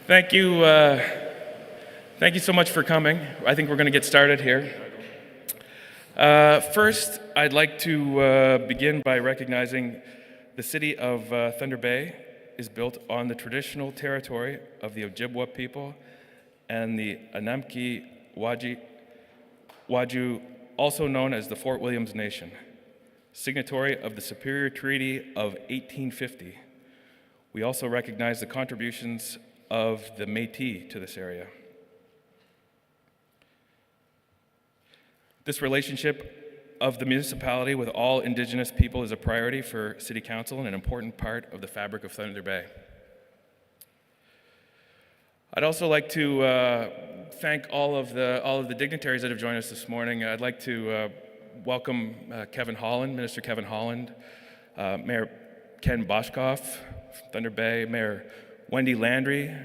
Thank you. Thank you so much for coming. I think we're going to get started here. First, I'd like to begin by recognizing the city of Thunder Bay is built on the traditional territory of the Ojibwa people and the Anamki Waju, also known as the Fort Williams Nation, signatory of the Superior Treaty of 1850. We also recognize the contributions of the Métis to this area. This relationship of the municipality with all Indigenous people is a priority for City Council and an important part of the fabric of Thunder Bay. I'd also like to thank all of the dignitaries that have joined us this morning. I'd like to welcome Kevin Holland, Minister Kevin Holland, Mayor Ken Boshkoff from Thunder Bay, Mayor Wendy Landry,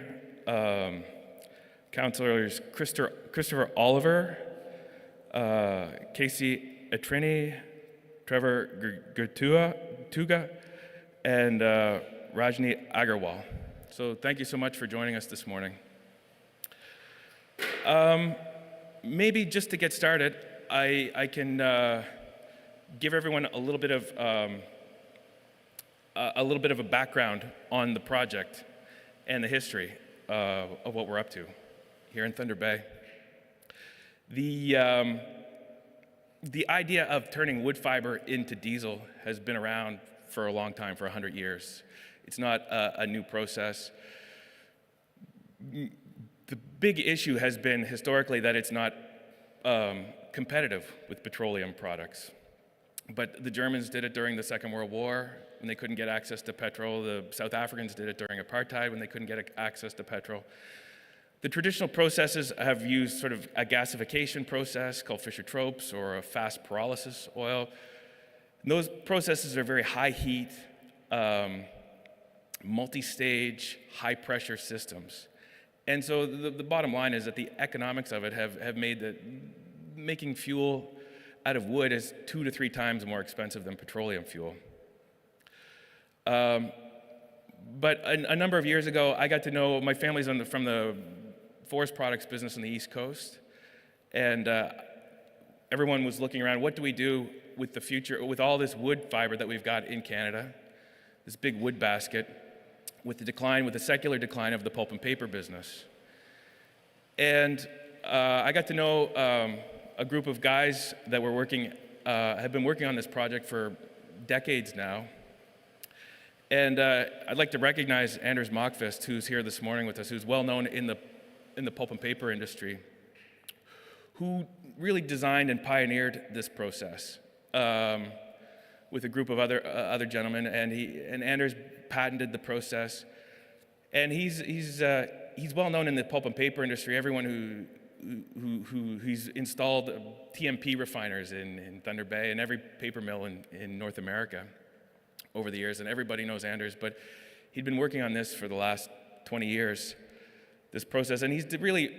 Councillors Christopher Oliver, Casey Etrini, Trevor Tuga, and Rajni Agarwal. So thank you so much for joining us this morning. Maybe just to get started, I can give everyone a little bit of a background on the project and the history of what we're up to here in Thunder Bay. The idea of turning wood fiber into diesel has been around for a long time, for 100 years. It's not a new process. The big issue has been historically that it's not competitive with petroleum products. But the Germans did it during the Second World War when they couldn't get access to petrol. The South Africans did it during apartheid when they couldn't get access to petrol. The traditional processes have used sort of a gasification process called Fischer-Tropsch or a fast pyrolysis oil. And those processes are very high heat, multi-stage, high-pressure systems. And so the bottom line is that the economics of it have made that making fuel out of wood is 2 to 3 times more expensive than petroleum fuel. But a number of years ago, I got to know my family's from the forest products business on the East Coast, and everyone was looking around, what do we do with the future, with all this wood fiber that we've got in Canada, this big wood basket, with the secular decline of the pulp and paper business. And I got to know a group of guys that were have been working on this project for decades now. And I'd like to recognize Anders Mockfist, who's here this morning with us, who's well known in the pulp and paper industry, who really designed and pioneered this process with a group of other gentlemen, and Anders patented the process. And he's well known in the pulp and paper industry. Everyone who's installed TMP refiners in Thunder Bay and every paper mill in North America over the years, and everybody knows Anders, but he'd been working on this for the last 20 years, this process, and he's really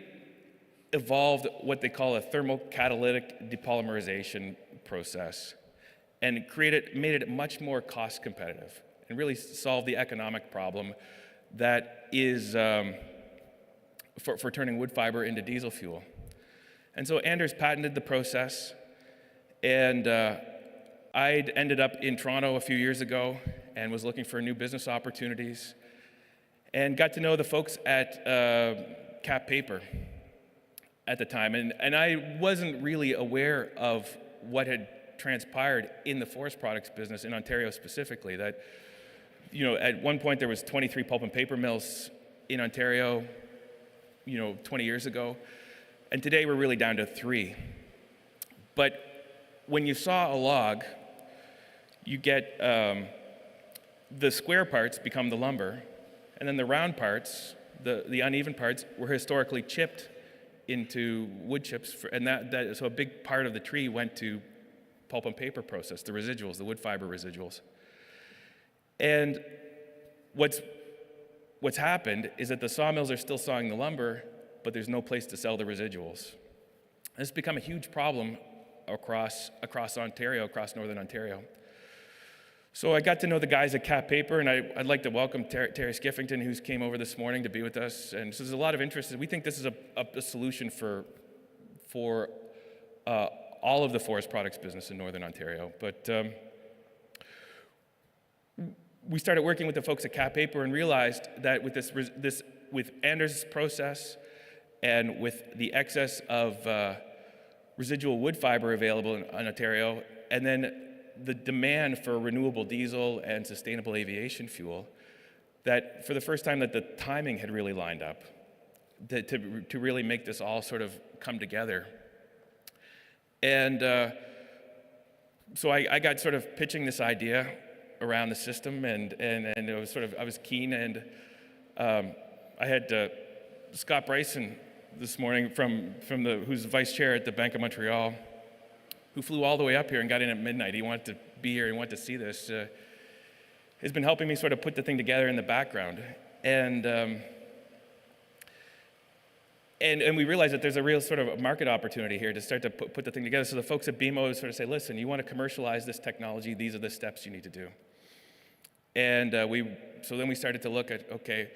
evolved what they call a thermocatalytic depolymerization process, and made it much more cost competitive, and really solved the economic problem that is for turning wood fiber into diesel fuel. And so Anders patented the process, and I'd ended up in Toronto a few years ago and was looking for new business opportunities and got to know the folks at Cap Paper at the time. And I wasn't really aware of what had transpired in the forest products business in Ontario specifically. That, at one point there was 23 pulp and paper mills in Ontario, 20 years ago. And today we're really down to 3. But when you saw a log, you get the square parts become the lumber, and then the round parts, the uneven parts, were historically chipped into wood chips, so a big part of the tree went to pulp and paper process, the residuals, the wood fiber residuals. And what's happened is that the sawmills are still sawing the lumber, but there's no place to sell the residuals. This has become a huge problem across Ontario, across northern Ontario. So I got to know the guys at Cap Paper, and I'd like to welcome Terry Skiffington, who came over this morning to be with us. And so there's a lot of interest. We think this is a solution for all of the forest products business in Northern Ontario. But we started working with the folks at Cap Paper and realized that with Anders' process and with the excess of residual wood fiber available in Ontario, and then the demand for renewable diesel and sustainable aviation fuel, that for the first time that the timing had really lined up to really make this all sort of come together. And so I got sort of pitching this idea around the system, and it was I was keen, and I had Scott Bryson this morning who's the vice chair at the Bank of Montreal, who flew all the way up here and got in at midnight. He wanted to be here, he wanted to see this. Has been helping me sort of put the thing together in the background. And we realized that there's a real sort of market opportunity here to start to put the thing together. So the folks at BMO sort of say, listen, you want to commercialize this technology, these are the steps you need to do. And so then we started to look at, okay,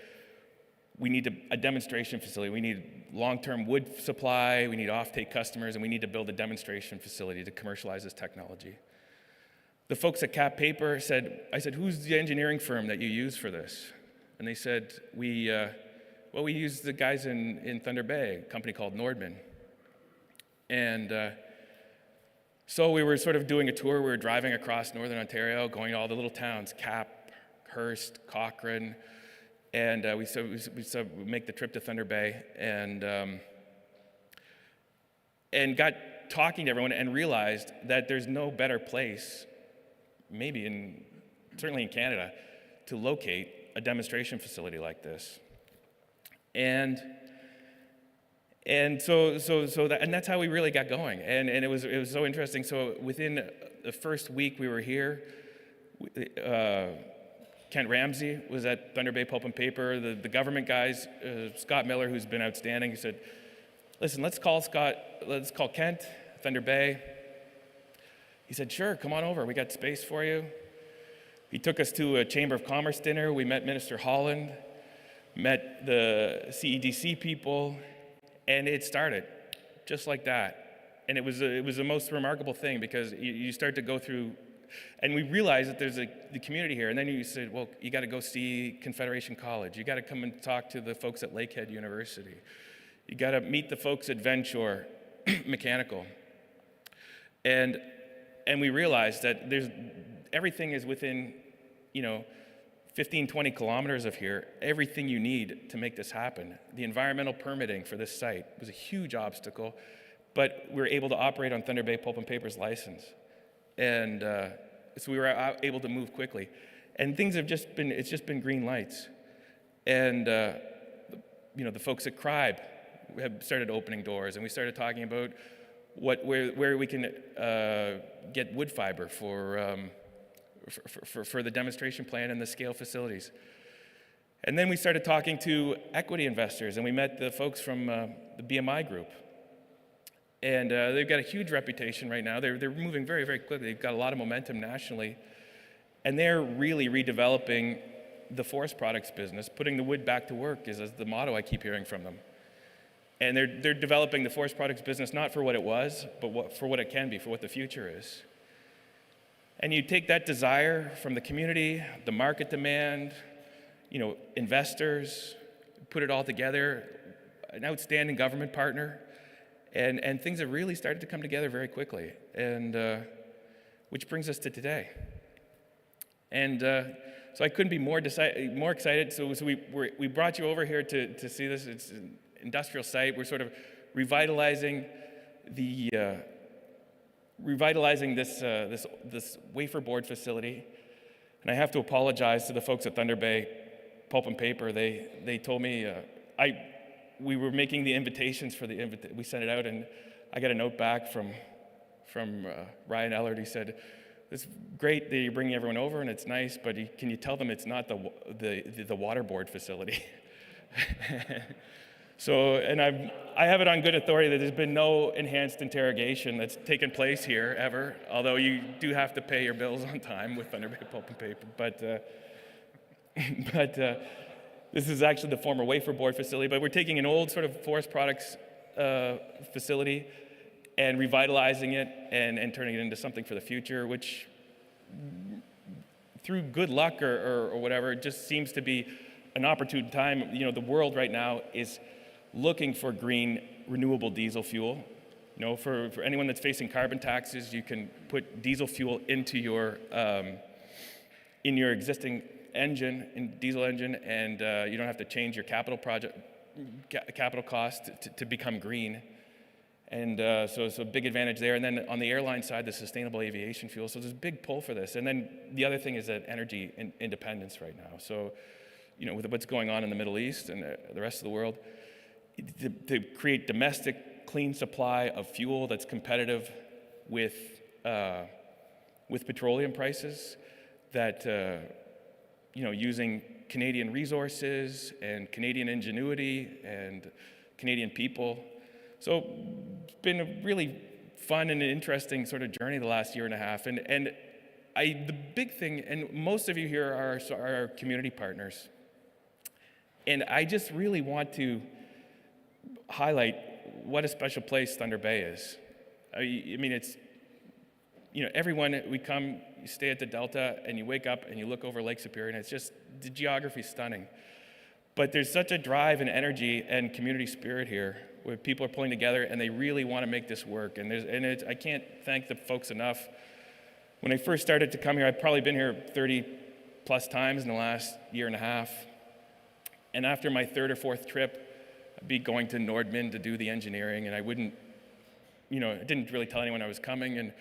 we need a demonstration facility. We need long-term wood supply, we need off-take customers, and we need to build a demonstration facility to commercialize this technology. The folks at Cap Paper I said, who's the engineering firm that you use for this? And they said, we use the guys in Thunder Bay, a company called Nordman. And so we were sort of doing a tour. We were driving across Northern Ontario, going to all the little towns, Cap, Hearst, Cochrane, and we make the trip to Thunder Bay, and got talking to everyone and realized that there's no better place, certainly in Canada, to locate a demonstration facility like this. And that's how we really got going. And it was so interesting. So within the first week we were here, Kent Ramsey was at Thunder Bay Pulp and Paper. The government guys, Scott Miller, who's been outstanding, he said, listen, let's call Kent, Thunder Bay. He said, sure, come on over, we got space for you. He took us to a Chamber of Commerce dinner. We met Minister Holland, met the CEDC people, and it started just like that. And it was the most remarkable thing, because you start to go through, and we realized that there's the community here. And then you said, well, you got to go see Confederation College. You got to come and talk to the folks at Lakehead University. You got to meet the folks at Venture Mechanical. And we realized that everything is within, 15, 20 kilometers of here, everything you need to make this happen. The environmental permitting for this site was a huge obstacle, but we were able to operate on Thunder Bay Pulp and Paper's license. And so we were able to move quickly. And things it's just been green lights. And, the folks at Cribe have started opening doors, and we started talking about where we can get wood fiber for the demonstration plant and the scale facilities. And then we started talking to equity investors, and we met the folks from the BMI group. And they've got a huge reputation right now. They're moving very, very quickly. They've got a lot of momentum nationally. And they're really redeveloping the forest products business. Putting the wood back to work is the motto I keep hearing from them. And they're developing the forest products business not for what it was, but for what it can be, for what the future is. And you take that desire from the community, the market demand, investors, put it all together, an outstanding government partner, and things have really started to come together very quickly, and which brings us to today. And so I couldn't be more excited. So we brought you over here to see this. It's an industrial site. We're sort of revitalizing this wafer board facility. And I have to apologize to the folks at Thunder Bay Pulp and Paper. They told me we were making the invitations for we sent it out, and I got a note back from Ryan Ellard. He said, "It's great that you're bringing everyone over, and it's nice, but can you tell them it's not the water board facility?" So, and I have it on good authority that there's been no enhanced interrogation that's taken place here ever, although you do have to pay your bills on time with Thunder Bay Pulp and Paper. But this is actually the former wafer board facility, but we're taking an old sort of forest products facility and revitalizing it and turning it into something for the future, which through good luck or whatever, it just seems to be an opportune time. You know, the world right now is looking for green, renewable diesel fuel. You know, for anyone that's facing carbon taxes, you can put diesel fuel into your in your existing engine, diesel engine, and you don't have to change your capital cost to become green. And so it's a big advantage there. And then on the airline side, the sustainable aviation fuel. So there's a big pull for this. And then the other thing is that energy independence right now. So, you know, with what's going on in the Middle East and the rest of the world, to create domestic clean supply of fuel that's competitive with petroleum prices, that you know, using Canadian resources and Canadian ingenuity and Canadian people. So it's been a really fun and interesting sort of journey the last year and a half. And the big thing, and most of you here are community partners, and I just really want to highlight what a special place Thunder Bay is. I mean, it's, you know, everyone, we come, you stay at the Delta, and you wake up and you look over Lake Superior, and it's just, the geography's stunning. But there's such a drive and energy and community spirit here, where people are pulling together and they really want to make this work. And I can't thank the folks enough. When I first started to come here, I've probably been here 30 plus times in the last year and a half. And after my third or fourth trip, I'd be going to Nordman to do the engineering, and I wouldn't, you know, I didn't really tell anyone I was coming. And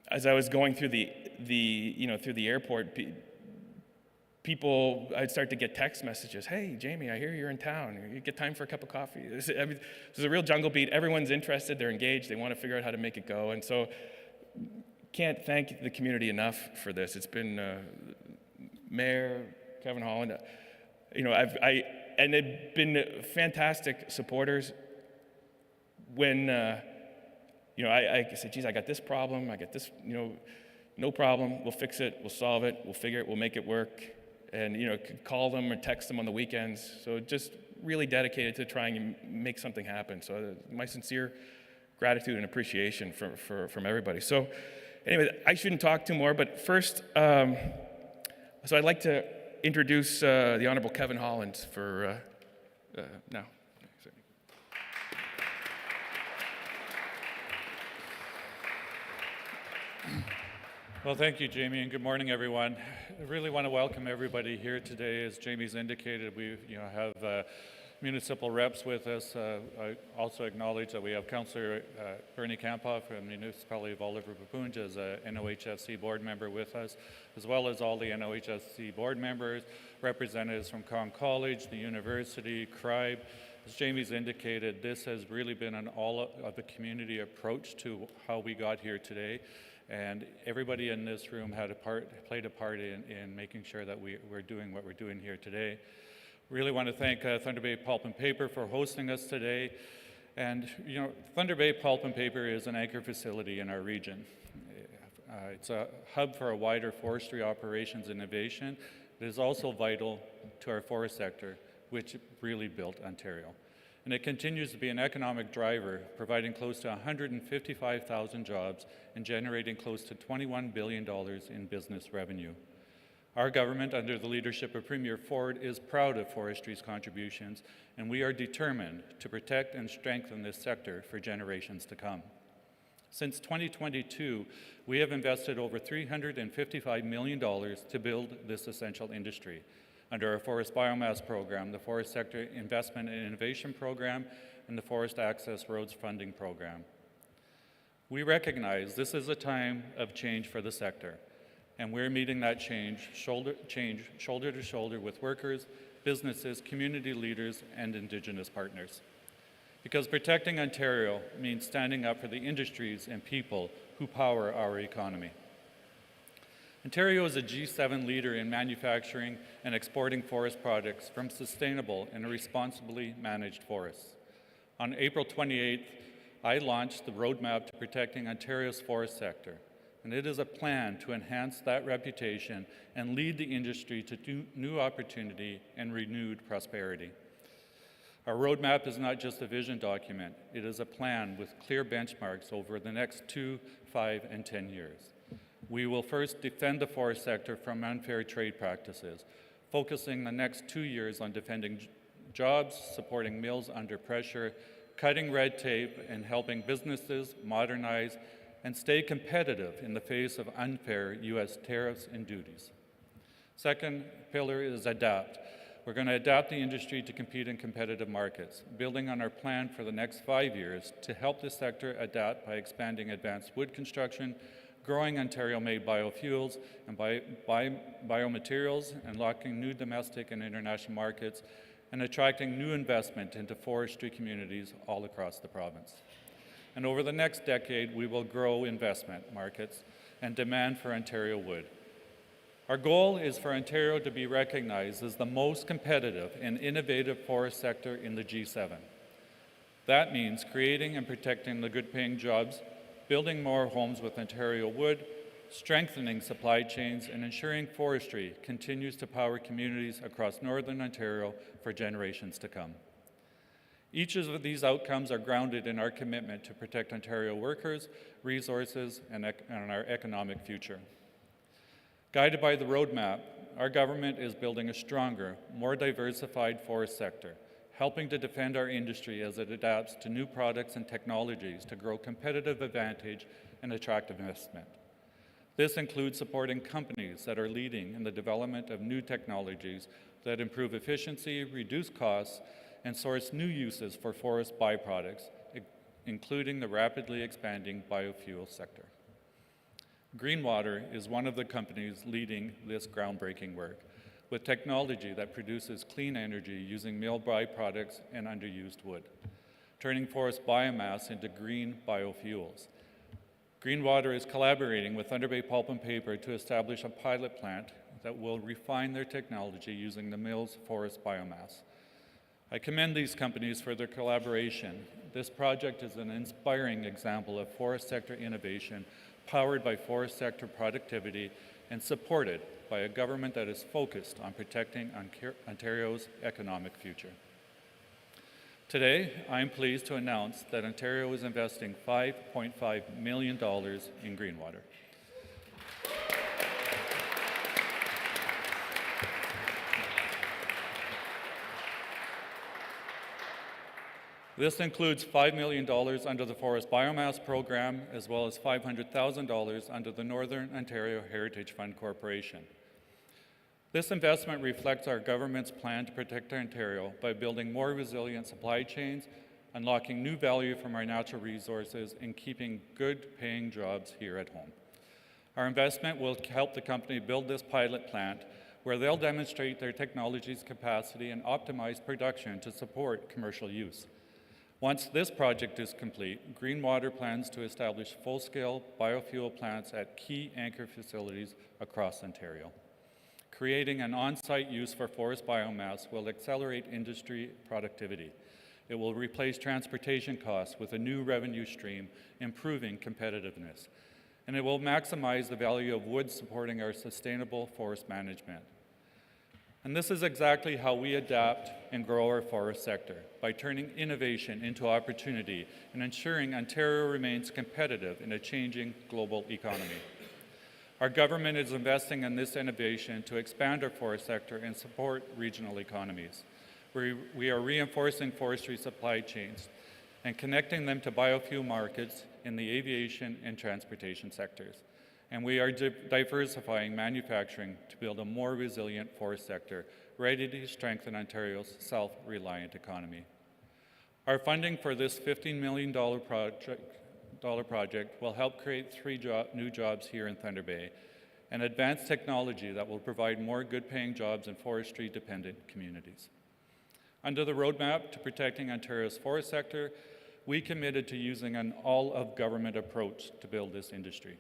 as I was going through the airport, people, I'd start to get text messages. Hey, Jamie, I hear you're in town. You get time for a cup of coffee? This is a real jungle beat. Everyone's interested. They're engaged. They want to figure out how to make it go. And so can't thank the community enough for this. It's been Mayor Kevin Holland. You know, and they've been fantastic supporters. When, you know, I said, geez, I got this problem. I got this, you know, no problem. We'll fix it. We'll solve it. We'll figure it. We'll make it work. And, you know, could call them or text them on the weekends. So just really dedicated to trying to make something happen. So my sincere gratitude and appreciation from everybody. So anyway, I shouldn't talk too more, but first, so I'd like to introduce the Honorable Kevin Holland for now. Well, thank you, Jamie, and good morning, everyone. I really want to welcome everybody here today. As Jamie's indicated, we have municipal reps with us. I also acknowledge that we have Councillor Bernie Kampoff from the municipality of Oliver Papoonja as a NOHSC board member with us, as well as all the NOHSC board members, representatives from Conn College, the university, CRIBE. As Jamie's indicated, this has really been an all of the community approach to how we got here today. And everybody in this room played a part in making sure that we're doing what we're doing here today. Really want to thank Thunder Bay Pulp and Paper for hosting us today. And, you know, Thunder Bay Pulp and Paper is an anchor facility in our region. It's a hub for a wider forestry operations innovation. It is also vital to our forest sector, which really built Ontario. And it continues to be an economic driver, providing close to 155,000 jobs and generating close to $21 billion in business revenue. Our government, under the leadership of Premier Ford, is proud of forestry's contributions, and we are determined to protect and strengthen this sector for generations to come. Since 2022, we have invested over $355 million to build this essential industry under our Forest Biomass Program, the Forest Sector Investment and Innovation Program, and the Forest Access Roads Funding Program. We recognize this is a time of change for the sector, and we're meeting that change shoulder to shoulder with workers, businesses, community leaders, and Indigenous partners. Because protecting Ontario means standing up for the industries and people who power our economy. Ontario is a G7 leader in manufacturing and exporting forest products from sustainable and responsibly managed forests. On April 28th, I launched the Roadmap to Protecting Ontario's Forest Sector, and it is a plan to enhance that reputation and lead the industry to new opportunity and renewed prosperity. Our roadmap is not just a vision document, it is a plan with clear benchmarks over the next 2, 5, and 10 years. We will first defend the forest sector from unfair trade practices, focusing the next 2 years on defending jobs, supporting mills under pressure, cutting red tape, and helping businesses modernize and stay competitive in the face of unfair U.S. tariffs and duties. Second pillar is adapt. We're going to adapt the industry to compete in competitive markets, building on our plan for the next 5 years to help the sector adapt by expanding advanced wood construction, growing Ontario-made biofuels and biomaterials, unlocking new domestic and international markets, and attracting new investment into forestry communities all across the province. And over the next decade, we will grow investment markets and demand for Ontario wood. Our goal is for Ontario to be recognized as the most competitive and innovative forest sector in the G7. That means creating and protecting the good-paying jobs, building more homes with Ontario wood, strengthening supply chains, and ensuring forestry continues to power communities across Northern Ontario for generations to come. Each of these outcomes are grounded in our commitment to protect Ontario workers, resources, and our economic future. Guided by the roadmap, our government is building a stronger, more diversified forest sector, helping to defend our industry as it adapts to new products and technologies to grow competitive advantage and attract investment. This includes supporting companies that are leading in the development of new technologies that improve efficiency, reduce costs, and source new uses for forest byproducts, including the rapidly expanding biofuel sector. Greenwater is one of the companies leading this groundbreaking work, with technology that produces clean energy using mill byproducts and underused wood, turning forest biomass into green biofuels. Greenwater is collaborating with Thunder Bay Pulp and Paper to establish a pilot plant that will refine their technology using the mill's forest biomass. I commend these companies for their collaboration. This project is an inspiring example of forest sector innovation powered by forest sector productivity and supported by a government that is focused on protecting Ontario's economic future. Today, I am pleased to announce that Ontario is investing $5.5 million in Greenwater. This includes $5 million under the Forest Biomass Program, as well as $500,000 under the Northern Ontario Heritage Fund Corporation. This investment reflects our government's plan to protect Ontario by building more resilient supply chains, unlocking new value from our natural resources, and keeping good-paying jobs here at home. Our investment will help the company build this pilot plant where they'll demonstrate their technology's capacity and optimize production to support commercial use. Once this project is complete, Greenwater plans to establish full-scale biofuel plants at key anchor facilities across Ontario. Creating an on-site use for forest biomass will accelerate industry productivity. It will replace transportation costs with a new revenue stream, improving competitiveness. And it will maximize the value of wood supporting our sustainable forest management. And this is exactly how we adapt and grow our forest sector, by turning innovation into opportunity and ensuring Ontario remains competitive in a changing global economy. Our government is investing in this innovation to expand our forest sector and support regional economies. We are reinforcing forestry supply chains and connecting them to biofuel markets in the aviation and transportation sectors. And we are diversifying manufacturing to build a more resilient forest sector, ready to strengthen Ontario's self-reliant economy. Our funding for this $15 million project will help create 3 new jobs here in Thunder Bay, and advanced technology that will provide more good-paying jobs in forestry-dependent communities. Under the roadmap to protecting Ontario's forest sector, we committed to using an all-of-government approach to build this industry.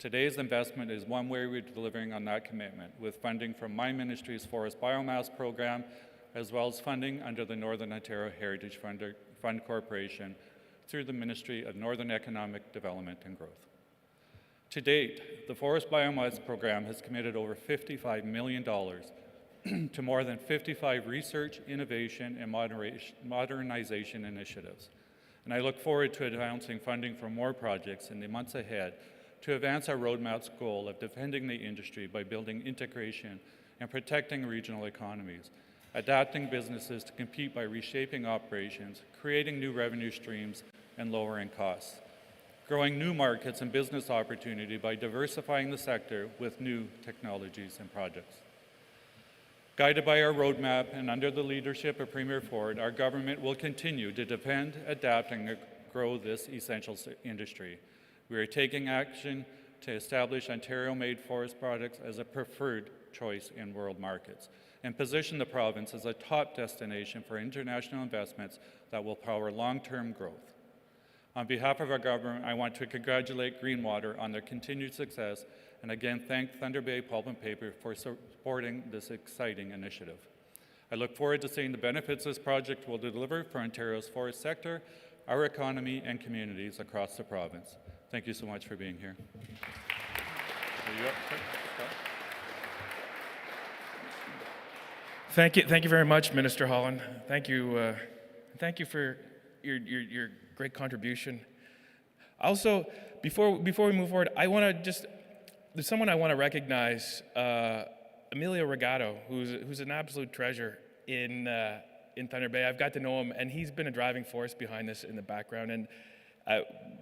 Today's investment is one way we're delivering on that commitment, with funding from my ministry's Forest Biomass Program, as well as funding under the Northern Ontario Heritage Fund Corporation through the Ministry of Northern Economic Development and Growth. To date, the Forest Biomass Program has committed over $55 million to more than 55 research, innovation, and modernization initiatives. And I look forward to announcing funding for more projects in the months ahead to advance our roadmap's goal of defending the industry by building integration and protecting regional economies, adapting businesses to compete by reshaping operations, creating new revenue streams, and lowering costs, growing new markets and business opportunity by diversifying the sector with new technologies and projects. Guided by our roadmap and under the leadership of Premier Ford, our government will continue to defend, adapt, and grow this essential industry. We are taking action to establish Ontario-made forest products as a preferred choice in world markets and position the province as a top destination for international investments that will power long-term growth. On behalf of our government, I want to congratulate Greenwater on their continued success and again thank Thunder Bay Pulp and Paper for supporting this exciting initiative. I look forward to seeing the benefits this project will deliver for Ontario's forest sector, our economy, and communities across the province. Thank you so much for being here. Thank you very much, Minister Holland. Thank you for your great contribution. Also, before we move forward, there's someone I want to recognize, Emilio Regato, who's an absolute treasure in Thunder Bay. I've got to know him, and he's been a driving force behind this in the background. And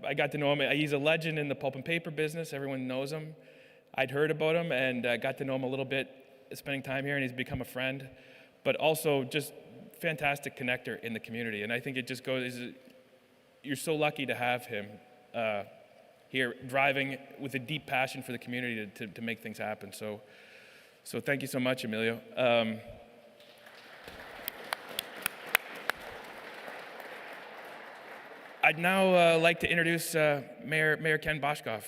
I got to know him. He's a legend in the pulp and paper business. Everyone knows him. I'd heard about him and got to know him a little bit spending time here, and he's become a friend, but also just fantastic connector in the community. And I think it just goes, you're so lucky to have him here driving with a deep passion for the community to make things happen. So thank you so much, Emilio. I'd now like to introduce Mayor Ken Boshkoff.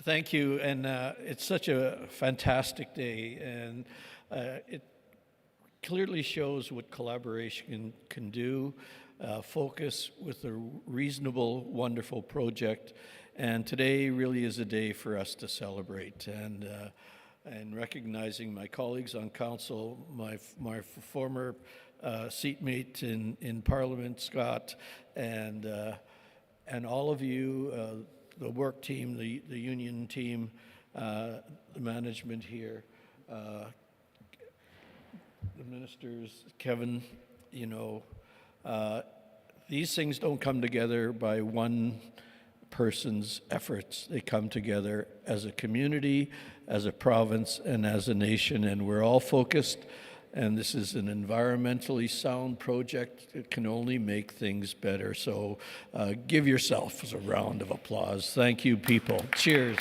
Thank you, and it's such a fantastic day, and it clearly shows what collaboration can do, focus with a reasonable, wonderful project, and today really is a day for us to celebrate, and recognizing my colleagues on council, my former seatmate in Parliament, Scott, and all of you, the work team, the union team, the management here, the ministers, Kevin, these things don't come together by one person's efforts. They come together as a community, as a province, and as a nation, and we're all focused. And this is an environmentally sound project. It can only make things better. So give yourselves a round of applause. Thank you, people. Cheers.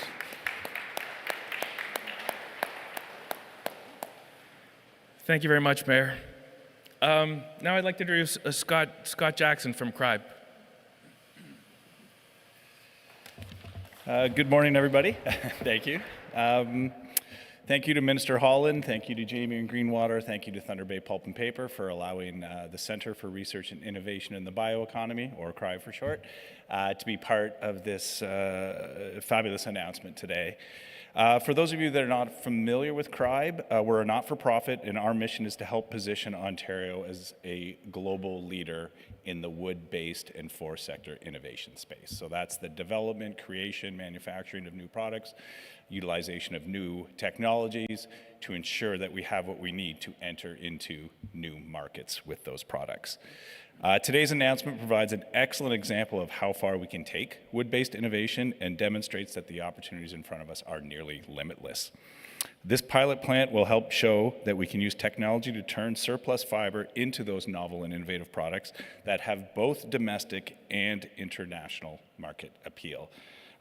Thank you very much, Mayor. Now I'd like to introduce Scott Jackson from CRIBE. Good morning, everybody. Thank you. Thank you to Minister Holland, thank you to Jamie and Greenwater, thank you to Thunder Bay Pulp and Paper for allowing the Centre for Research and Innovation in the Bioeconomy, or CRIBE for short, to be part of this fabulous announcement today. For those of you that are not familiar with CRIBE, we're a not-for-profit, and our mission is to help position Ontario as a global leader in the wood-based and forest sector innovation space. So that's the development, creation, manufacturing of new products, utilization of new technologies to ensure that we have what we need to enter into new markets with those products. Today's announcement provides an excellent example of how far we can take wood-based innovation and demonstrates that the opportunities in front of us are nearly limitless. This pilot plant will help show that we can use technology to turn surplus fiber into those novel and innovative products that have both domestic and international market appeal.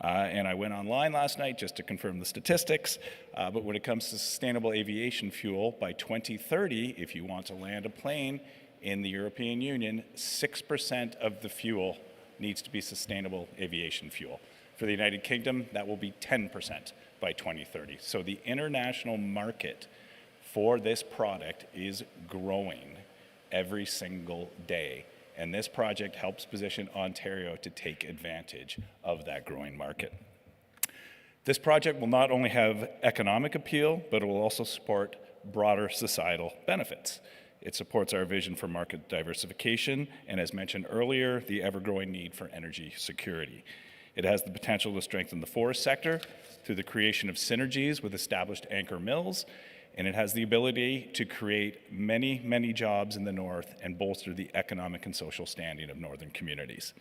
And I went online last night just to confirm the statistics, but when it comes to sustainable aviation fuel, by 2030, if you want to land a plane in the European Union, 6% of the fuel needs to be sustainable aviation fuel. For the United Kingdom, that will be 10% by 2030. So the international market for this product is growing every single day. And this project helps position Ontario to take advantage of that growing market. This project will not only have economic appeal, but it will also support broader societal benefits. It supports our vision for market diversification, and as mentioned earlier, the ever-growing need for energy security. It has the potential to strengthen the forest sector through the creation of synergies with established anchor mills, and it has the ability to create many, many jobs in the north and bolster the economic and social standing of northern communities.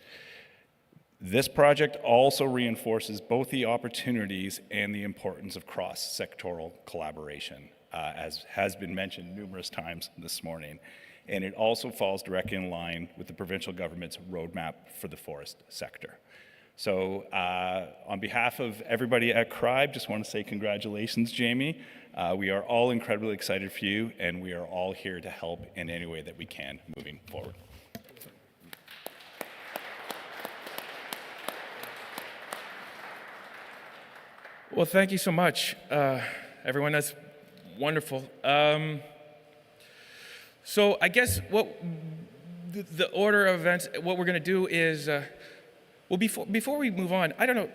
This project also reinforces both the opportunities and the importance of cross-sectoral collaboration, as has been mentioned numerous times this morning. And it also falls directly in line with the provincial government's roadmap for the forest sector. So on behalf of everybody at CRIBE, just want to say congratulations, Jamie. We are all incredibly excited for you, and we are all here to help in any way that we can moving forward. Well, thank you so much, everyone. That's wonderful. So I guess what the order of events, what we're going to do is, well, before we move on, I don't know,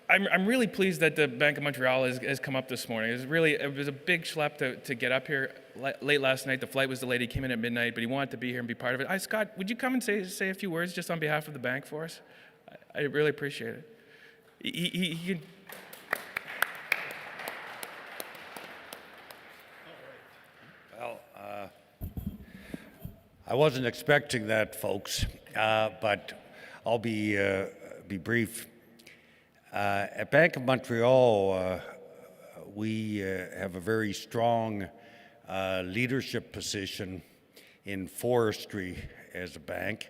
I'm really pleased that the Bank of Montreal has come up this morning. It was a big schlep to get up here late last night. The flight was delayed. He came in at midnight, but he wanted to be here and be part of it. Scott, would you come and say a few words just on behalf of the bank for us? I really appreciate it. He can. Well, I wasn't expecting that, folks, but I'll be brief. At Bank of Montreal, we have a very strong leadership position in forestry as a bank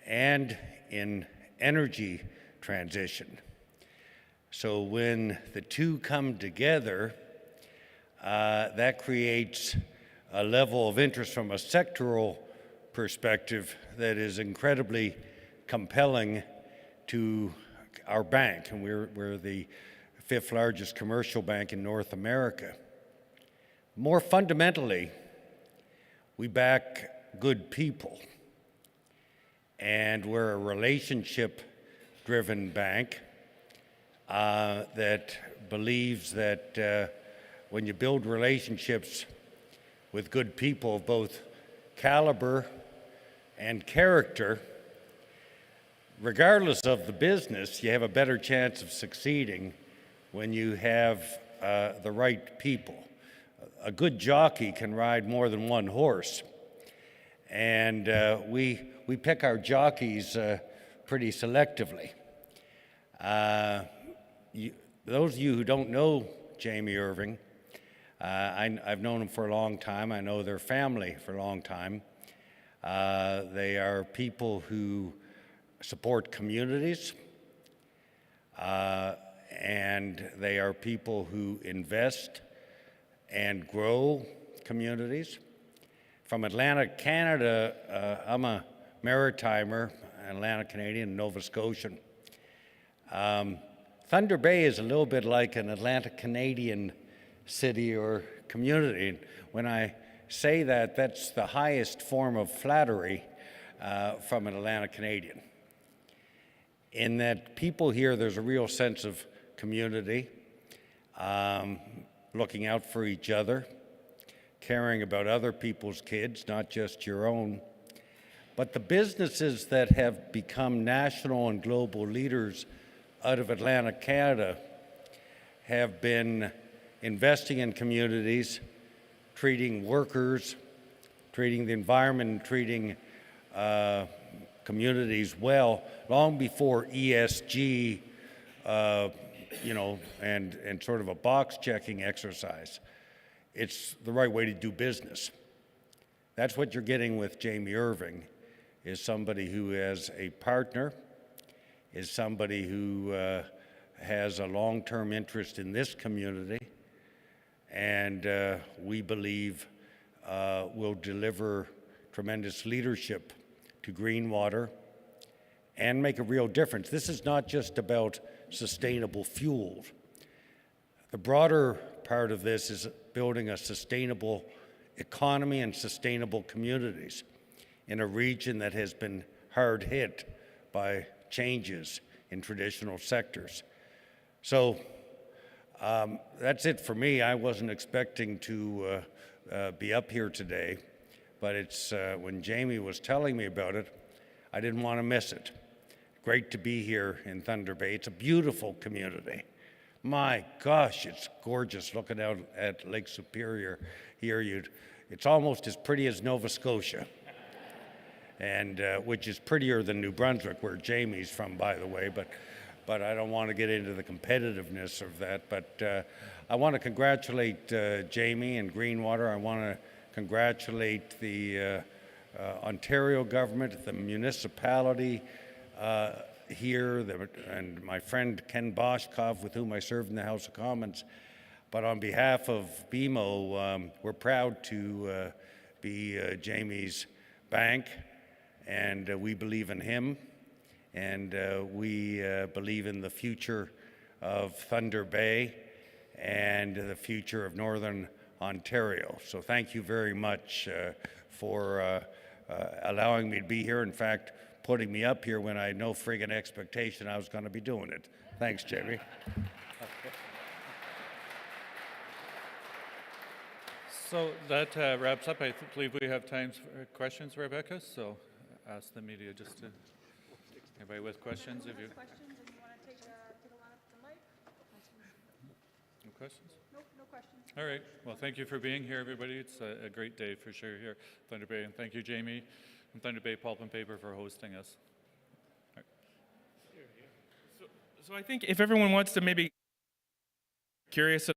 and in energy transition. So when the two come together, that creates a level of interest from a sectoral perspective that is incredibly compelling to our bank, and we're the fifth largest commercial bank in North America. More fundamentally, we back good people, and we're a relationship-driven bank that believes that when you build relationships with good people of both caliber and character, regardless of the business, you have a better chance of succeeding when you have the right people. A good jockey can ride more than one horse, and we pick our jockeys pretty selectively. Those of you who don't know Jamie Irving, I've known them for a long time. I know their family for a long time. They are people who support communities, and they are people who invest and grow communities. From Atlantic Canada, I'm a maritimer, Atlantic Canadian, Nova Scotian. Thunder Bay is a little bit like an Atlantic Canadian city or community. When I say that, that's the highest form of flattery from an Atlantic Canadian. In that people here, there's a real sense of community, looking out for each other, caring about other people's kids, not just your own. But the businesses that have become national and global leaders out of Atlantic Canada have been investing in communities, treating workers, treating the environment, and treating communities well, long before ESG, and sort of a box-checking exercise. It's the right way to do business. That's what you're getting with Jamie Irving, is somebody who has a partner, is somebody who has a long-term interest in this community, and we believe will deliver tremendous leadership to Greenwater and make a real difference. This is not just about sustainable fuels. The broader part of this is building a sustainable economy and sustainable communities in a region that has been hard hit by changes in traditional sectors. So that's it for me. I wasn't expecting to be up here today, but it's when Jamie was telling me about it, I didn't want to miss it. Great to be here in Thunder Bay. It's a beautiful community. My gosh, it's gorgeous looking out at Lake Superior here. It's almost as pretty as Nova Scotia, and which is prettier than New Brunswick, where Jamie's from, by the way, but I don't want to get into the competitiveness of that. But I want to congratulate Jamie and Greenwater. I want to congratulate the Ontario government, the municipality here, and my friend Ken Boshkov, with whom I served in the House of Commons. But on behalf of BMO, we're proud to be Jamie's bank, and we believe in him, and we believe in the future of Thunder Bay and the future of Northern Ontario. So thank you very much for allowing me to be here. In fact, putting me up here when I had no friggin' expectation I was going to be doing it. Thanks, Jamie. So that wraps up. I believe we have time for questions, Rebecca. So ask the media just to, anybody with questions? If you Questions, and you want to take a line up the mic? no questions? Nope, no questions. All right. Well, thank you for being here, everybody. It's a great day for sure here at Thunder Bay. And thank you, Jamie, and Thunder Bay Pulp and Paper for hosting us. All right. So I think if everyone wants to maybe curious